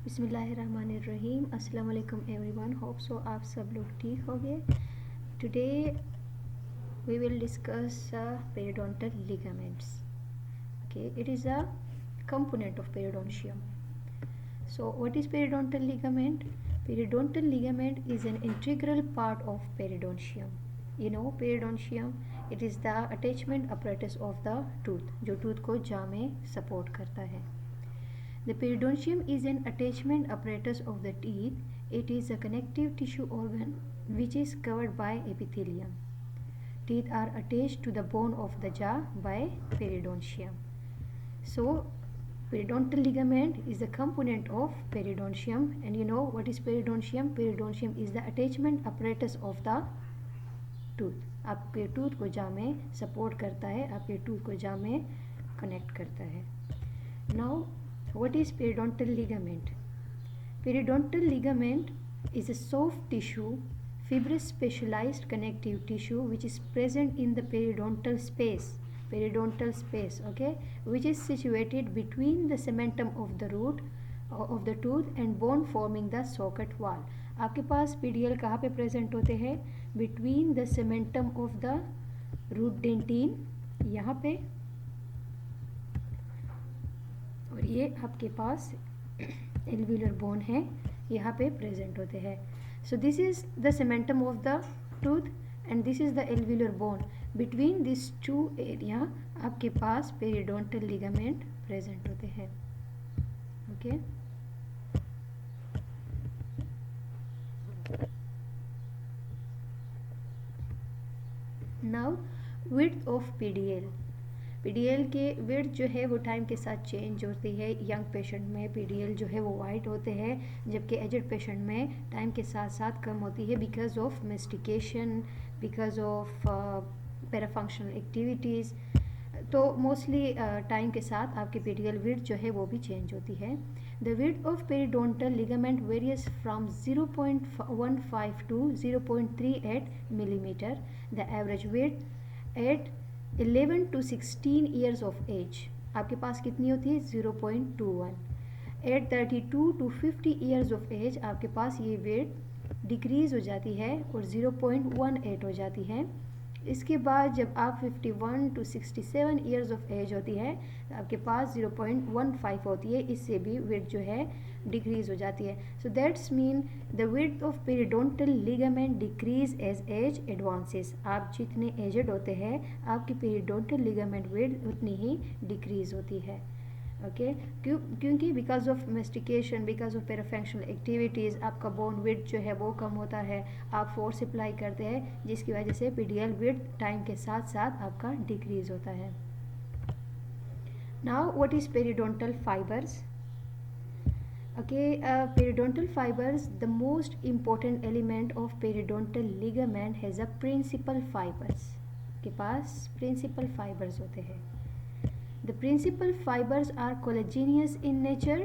बिस्मिल्लाहिर्रहमानिर्रहीम। अस्सलाम वालेकुम एवरीवन। होप सो आप सब लोग ठीक होंगे। Today we will discuss periodontal ligaments. Okay, it is a component of periodontium. So what is periodontal ligament? Periodontal ligament is an integral part of periodontium. You know periodontium, it is the attachment apparatus of the tooth, जो tooth को jaw में support करता है. The periodontium is an attachment apparatus of the teeth. It is a connective tissue organ which is covered by epithelium. Teeth are attached to the bone of the jaw by periodontium. So, periodontal ligament is a component of periodontium. And you know what is periodontium? Periodontium is the attachment apparatus of the tooth. आपके tooth को जाव में support करता है, आपके tooth को जाव में कनेक्ट करता है. Now, what is periodontal ligament? Periodontal ligament is a soft tissue, fibrous specialized connective tissue which is present in the periodontal space, okay, which is situated between the cementum of the root of the tooth and bone forming the socket wall. आपके पास PDL कहाँ पे present होते हैं? Between the cementum of the root dentine, यहाँ पे, और ये आपके पास एल्वियुलर बोन है, यहाँ पे प्रेजेंट होते हैं. So this is the cementum of the tooth and this is the alveolar bone. Between this two area आपके पास पेरिडोंटल लिगामेंट प्रेजेंट होते हैं. Okay, now width of PDL. PDL के विड्थ जो है वो टाइम के साथ चेंज होती है. यंग पेशेंट में पीडीएल जो है वो वाइड होते हैं, जबकि एजड पेशेंट में टाइम के साथ साथ कम होती है because of mastication, because of parafunctional activities. तो मोस्टली टाइम के साथ आपकी पीडीएल विड्थ जो है वो भी चेंज होती है. The width of periodontal ligament varies from 0.15 to 0.38 millimeter. The average width at 11 to 16 years of age आपके पास कितनी होती है? 0.21. At 32 to 50 years of age आपके पास ये वेट डिक्रीज हो जाती है और 0.18 हो जाती है. इसके बाद जब आप 51 to 67 years of age होती है तो आपके पास 0.15 होती है. इससे भी वेट जो है डिक्रीज हो जाती है. So that's mean the width of periodontal ligament decrease as age advances. आप जितने एजड होते हैं आपकी पेरिडोंटल लिगामेंट विड्थ उतनी ही डिक्रीज होती है. ओके, क्योंकि because of mastication, because of parafunctional activities आपका बोन विड्थ जो है वो कम होता है. आप फोर्स अप्लाई करते हैं जिसकी वजह से पीडीएल विड्थ टाइम के साथ साथ आपका डिक्रीज होता है. Now what is periodontal fibres? Okay, periodontal fibers, the most important element of periodontal ligament has a principal fibers. के पास principal fibers होते हैं. The principal fibers are collagenous in nature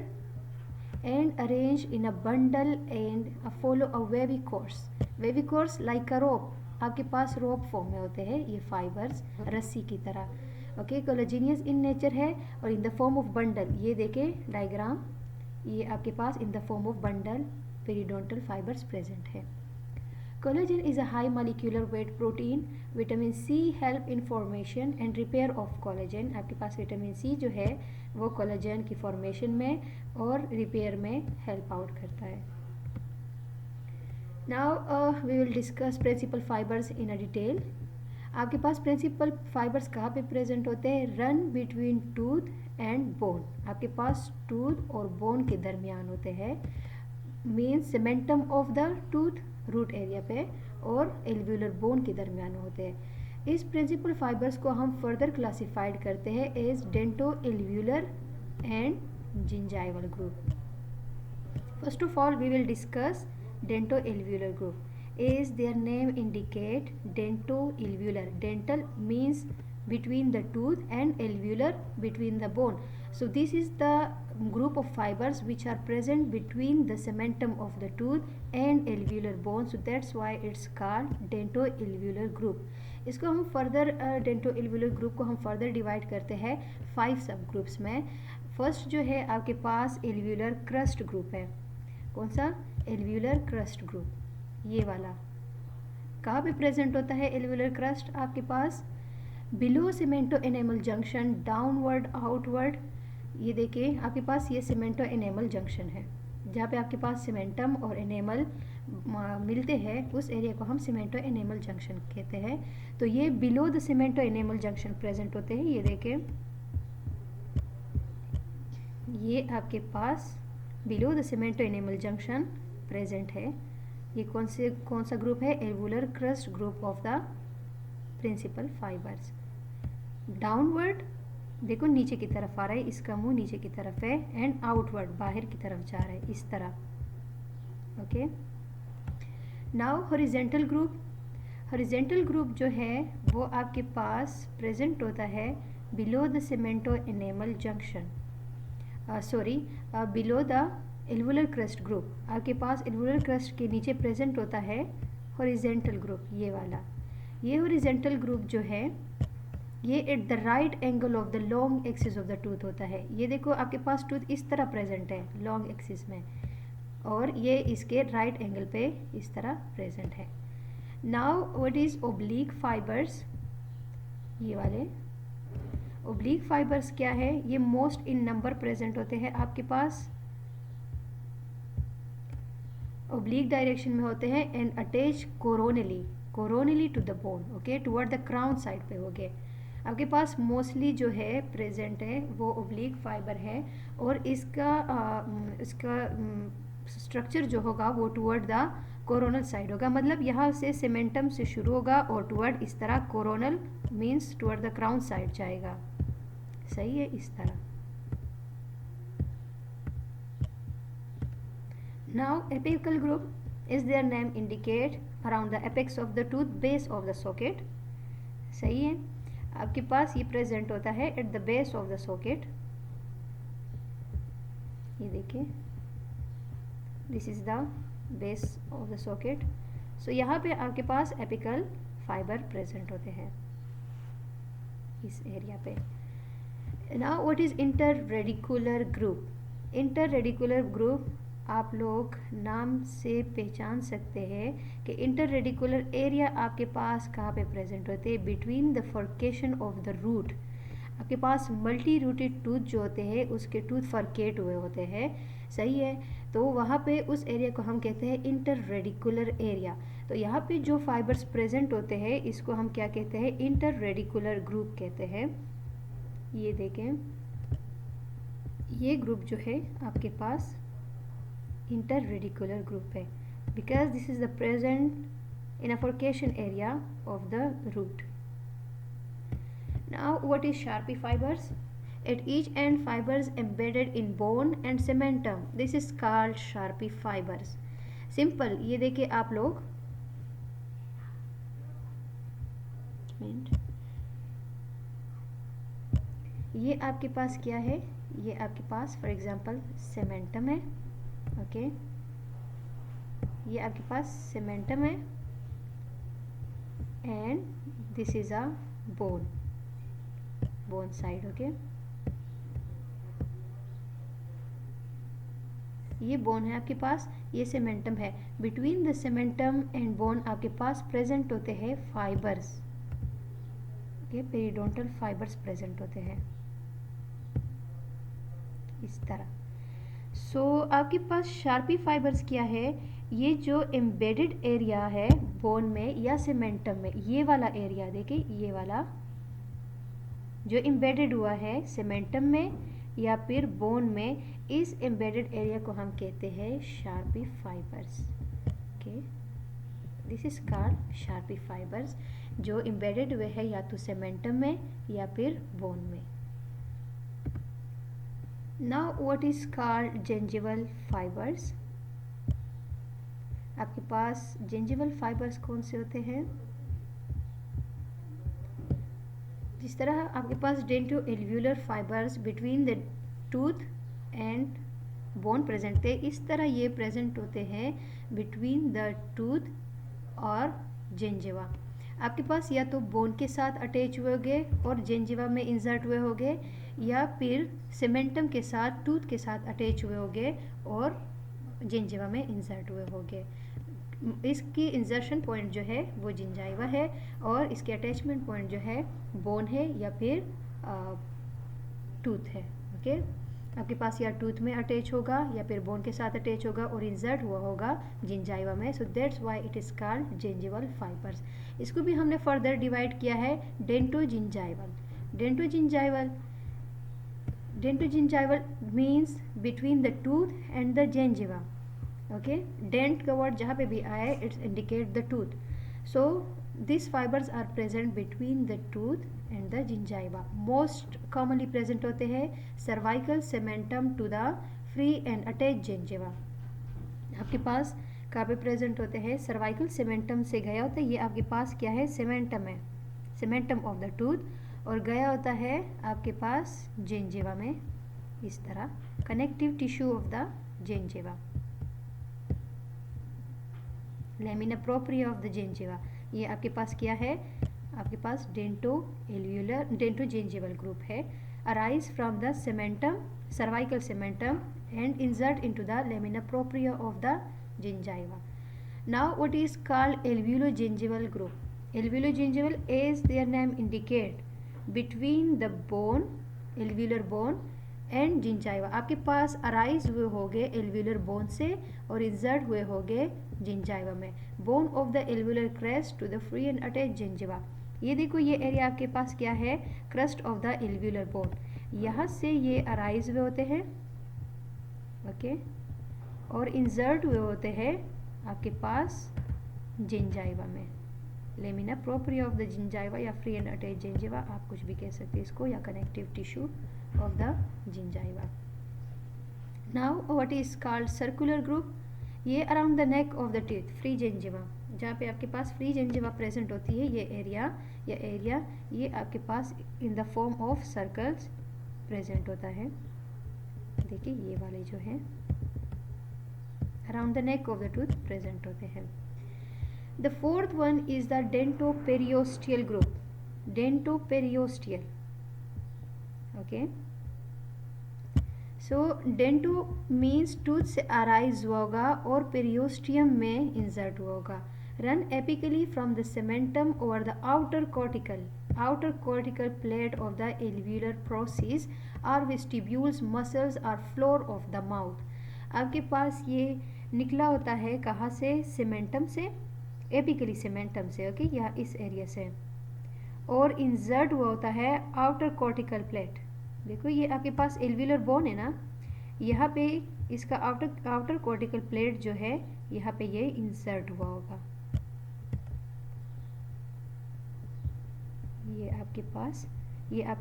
and arranged in a bundle and follow a wavy course. Wavy course like a rope. आपके पास rope form में होते हैं ये fibers, रस्सी की तरह. Okay, collagenous in nature है और in the form of bundle. ये देखें डायग्राम, ये आपके पास in the form of bundle periodontal fibres present है. Collagen is a high molecular weight protein. Vitamin C help in formation and repair of collagen. आपके पास विटामिन सी जो है वो कोलेजन की फॉर्मेशन में और रिपेयर में हेल्प आउट करता है. Now we will discuss principal fibers in a detail. आपके पास प्रिंसिपल फाइबर्स कहाँ पे प्रेजेंट होते हैं? Run between tooth and bone. आपके पास टूथ और बोन के दरमियान होते हैं. Means cementum of the tooth root area पे और एल्वियुलर बोन के दरमियान होते हैं. इस प्रिंसिपल फाइबर्स को हम फर्दर क्लासिफाइड करते हैं as dento alveolar and gingival group. First of all we will discuss dento alveolar group. As their name indicate, dentoalveolar. Dental means between the tooth and alveolar between the bone. So this is the group of fibers which are present between the cementum of the tooth and alveolar bone. So that's why it's called dentoalveolar group. इसको हम further dento alveolar group को हम further divide करते हैं 5 सब groups में. First जो है आपके पास एल्व्यूलर क्रस्ट ग्रुप है। कौन सा? एल्व्यूलर क्रस्ट ग्रुप, ये वाला। कहाँ पे प्रेजेंट होता है एल्व्यूलर क्रस्ट? आपके पास below cemento enamel junction, downward outward. ये देखिए आपके पास ये सीमेंटो एनेमल जंक्शन है, जहाँ पे आपके पास सीमेंटम और एनेमल मिलते हैं, उस एरिया को हम सीमेंटो एनेमल जंक्शन कहते हैं। तो ये below the cemento enamel junction present होते हैं। ये देखिए, ये आपके पास below the cemento enamel junction present है। ये कौन सा ग्रुप है? Alveolar crest group of the principal fibres. Downward देखो नीचे की तरफ आ रहा है, इसका मुंह नीचे की तरफ है, एंड आउटवर्ड बाहर की तरफ जा रहा है, इस तरह। Okay, now horizontal group. Horizontal group जो है वो आपके पास प्रेजेंट होता है below the cemento enamel junction, below the alveolar crest group. आपके पास एल्वुलर क्रस्ट के नीचे प्रेजेंट होता है हॉरिजेंटल ग्रुप, ये वाला। ये हॉरिजेंटल ग्रुप जो है ये at the right angle of the long axis of the tooth होता है। ये देखो आपके पास टूथ इस तरह प्रेजेंट है लॉन्ग एक्सिस में, और ये इसके राइट एंगल पे इस तरह प्रेजेंट है। Now what is oblique fibres? ये वाले ओब्लिक फाइबर्स क्या है? ये मोस्ट इन नंबर प्रेजेंट होते हैं आपके पास, ओब्लिक डायरेक्शन में होते हैं, and attach coronally to the bone, okay, toward the crown side पे हो गए। आपके पास मोस्टली जो है प्रेजेंट है वो ओब्लिक फाइबर है, और इसका स्ट्रक्चर जो होगा वो टुवर्ड द कोरोनल साइड होगा। मतलब यहाँ से सीमेंटम से शुरू होगा और टुवर्ड इस तरह coronal means toward the crown side जाएगा। सही है, इस तरह। Now apical group, is their name indicate around the apex of the tooth, base of the socket। सही है, आपके पास ये प्रेजेंट होता है at the base of the socket. ये देखिए, this is the base of the socket. So यहाँ पे आपके पास एपिकल फाइबर प्रेजेंट होते हैं इस एरिया पे। Now what is inter radicular group? Inter radicular group आप लोग नाम से पहचान सकते हैं कि इंटर रेडिकुलर एरिया आपके पास कहाँ पे प्रेजेंट होते हैं? Between the furcation of the root. आपके पास मल्टी रूटेड टूथ जो होते हैं उसके टूथ फर्केट हुए होते हैं, सही है। तो वहाँ पे उस एरिया को हम कहते हैं इंटर रेडिकुलर एरिया। तो यहाँ पे जो फाइबर्स प्रेजेंट होते हैं इसको हम क्या कहते हैं? इंटर रेडिकुलर ग्रुप कहते हैं। ये देखें, ये ग्रुप जो है आपके पास इंटर रेडिकुलर ग्रुप है, because this is the present in a furcation area of the root. Now what is Sharpey fibres? At each end fibers embedded in bone and cementum, this is called Sharpie fibers। Simple, ये देखिए आप लोग, ये आपके पास क्या है? ये आपके पास फॉर एग्जांपल सेमेंटम है, ओके, ये आपके पास सेमेंटम है, and this is a bone side, okay. ये बोन है आपके पास, ये सीमेंटम है। Between the cementum and bone आपके पास प्रेजेंट होते हैं fibres, okay, periodontal fibres present होते हैं इस तरह। सो आपके पास शार्पी फाइबर्स क्या है? ये जो एम्बेडेड एरिया है बोन में या सीमेंटम में, ये वाला एरिया देखिए, ये वाला जो एम्बेडेड हुआ है सीमेंटम में या फिर बोन में, इस एम्बेडेड एरिया को हम कहते हैं sharpy fibres, okay. This is called sharpy fibres, जो एम्बेडेड हुए हैं या तो सीमेंटम में या फिर बोन में। Now what is called gingival fibres? आपके पास जिंजिवल फाइबर्स कौन से होते हैं? जिस तरह आपके पास dento alveolar fibres between the tooth and bone present थे, इस तरह ये प्रेजेंट होते हैं बिटवीन द टूथ और जिंजिवा। आपके पास या तो बोन के साथ अटैच हुए होंगे और जिंजिवा में इंसर्ट हुए होंगे, या फिर सीमेंटम के साथ टूथ के साथ अटैच हुए होंगे और जिंजिवा में इंसर्ट हुए होंगे। इसकी इंसर्शन पॉइंट जो है वो जिंजाइवा है और इसके अटैचमेंट पॉइंट जो है बोन है या फिर टूथ है। ओके, आपके पास या टूथ में अटैच होगा या फिर बोन के साथ अटैच होगा और इंसर्ट हुआ होगा जिंजाइवा में। So that's why it is called gingival fibres. इसको भी हमने फर्दर डिवाइड किया है dentogingival. Dentogingival dentogingival means between the tooth and the gingiva. Okay, dent का वर्ड जहाँ पे भी आए it's indicate the tooth. So this fibres are present between the tooth and the gingiva. Most commonly present होते हैं cervical cementum to the free and attach gingiva. आपके पास कहाँ पे प्रेजेंट होते हैं? सर्वाइकल सेमेंटम से गया होता है, ये आपके पास क्या है? सेमेंटम है, सेमेंटम ऑफ द टूथ, और गया होता है आपके पास जिंजिवा में इस तरह, connective tissue of the gingiva, lamina propria of the gingiva. ये आपके पास क्या है? आपके पास dentoalveolar dentogingival group है, arise from the cementum cervical cementum and insert into the lamina propria of the gingiva. Now what is called alveologingival group? Alveologingival as their name indicate between the bone alveolar bone and gingiva. आपके पास arise हुए होंगे alveolar bone से और insert हुए होंगे gingiva में। Bone of the alveolar crest to the free and attach gingiva. ये देखो, ये एरिया आपके पास क्या है? Crest of the alveolar bone. यहाँ से ये अराइज हुए होते हैं, ओके, और इंसर्ट हुए होते हैं आपके पास जिंजाइवा में, lamina propria of the gingiva या फ्री एंड अटैच जिंजिवा, आप कुछ भी कह सकते हैं इसको, या connective tissue of the gingiva. Now what is called circular group? ये around the neck of the teeth, free gingiva, जहाँ पे आपके पास फ्री जिंजिवा प्रेजेंट होती है, ये एरिया ये आपके पास in the form of circles present होता है। देखिए ये वाले जो है around the neck of the tooth present होते हैं। The fourth one is the dentoperiosteal group. Dentoperiosteal, okay, so dento means tooth से अराइज हुआ होगा और पेरियोस्टियम में इंसर्ट हुआ होगा। Run apically from the cementum over the outer cortical plate of the alveolar process or vestibules muscles or floor of the mouth। आपके पास ये निकला होता है कहाँ से? सेमेंटम से, एपिकली सेमेंटम से, ओके, या इस एरिया से, और इंसर्ट हुआ होता है आउटर कॉर्टिकल प्लेट। देखो ये आपके पास एल्वियोलर बोन है ना, यहाँ पे इसका आउटर कॉर्टिकल प्लेट जो है यहाँ पे ये इंसर्ट हुआ होगा। ये आपके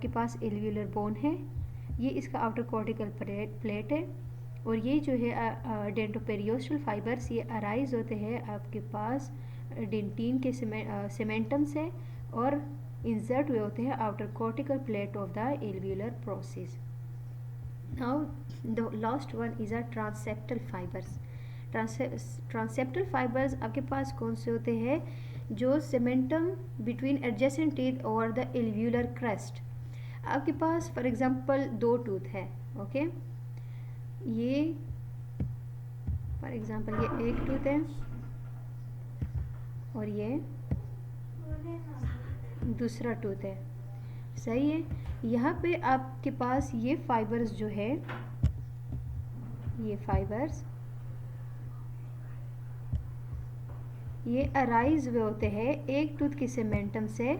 पास एल्वियोलर बोन है, ये इसका आउटर कॉर्टिकल प्लेट है, और ये जो है डेंटोपेरियोस्टल फाइबर्स ये अराइज होते हैं आपके पास डेंटिन के सेमेंटम से और इंसर्ट हुए होते हैं outer cortical plate of the alveolar process. Now the last one is a transseptal fibres. Transseptal fibres आपके पास कौन से होते हैं? जो सेमेंटम बिटवीन एडजेसेंट टीथ और द एल्वियोलर क्रेस्ट। आपके पास फॉर एग्जांपल दो टूथ है, ओके, ये फॉर एग्जांपल ये एक टूथ है और ये दूसरा टूथ है, सही है। यहाँ पे आपके पास ये फाइबर्स जो है, ये फाइबर्स ये अराइज हुए होते हैं एक टूथ के सेमेंटम से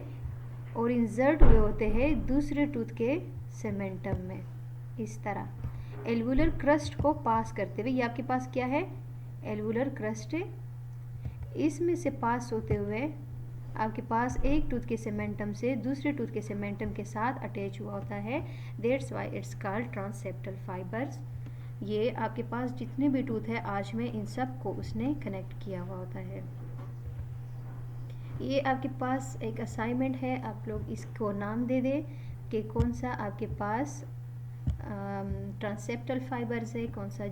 और इंसर्ट हुए होते हैं दूसरे टूथ के सेमेंटम में, इस तरह एल्वुलर क्रस्ट को पास करते हुए। ये आपके पास क्या है? एल्वुलर क्रस्ट है, इसमें से पास होते हुए आपके पास एक टूथ के सेमेंटम से दूसरे टूथ के सेमेंटम के साथ अटैच हुआ होता है। That's why it's called transseptal fibres. ये आपके पास जितने भी टूथ है आज में इन सब को उसने कनेक्ट किया हुआ होता है। ये आपके पास एक असाइनमेंट है, आप लोग इसको नाम दे दें कि कौन सा आपके पास ट्रांसेप्टल फाइबर्स है, कौन सा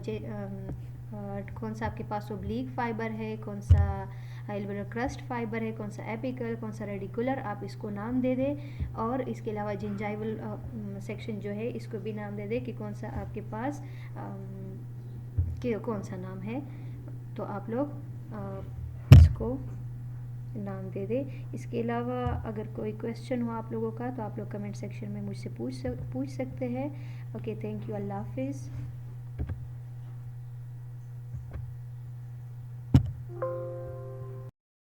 आपके पास ओब्लिक फाइबर है, कौन सा हाइलर क्रस्ट फाइबर है, कौन सा एपिकल, कौन सा रेडिकुलर, आप इसको नाम दे दें। और इसके अलावा जिंजाइवल सेक्शन जो है इसको भी नाम दे दें कि कौन सा आपके पास कि कौन सा नाम है, तो आप लोग इसको नाम दे दे। इसके अलावा अगर कोई क्वेश्चन हो आप लोगों का तो आप लोग कमेंट सेक्शन में मुझसे पूछ सकते हैं। ओके, थैंक यू, अल्लाह हाफिज़।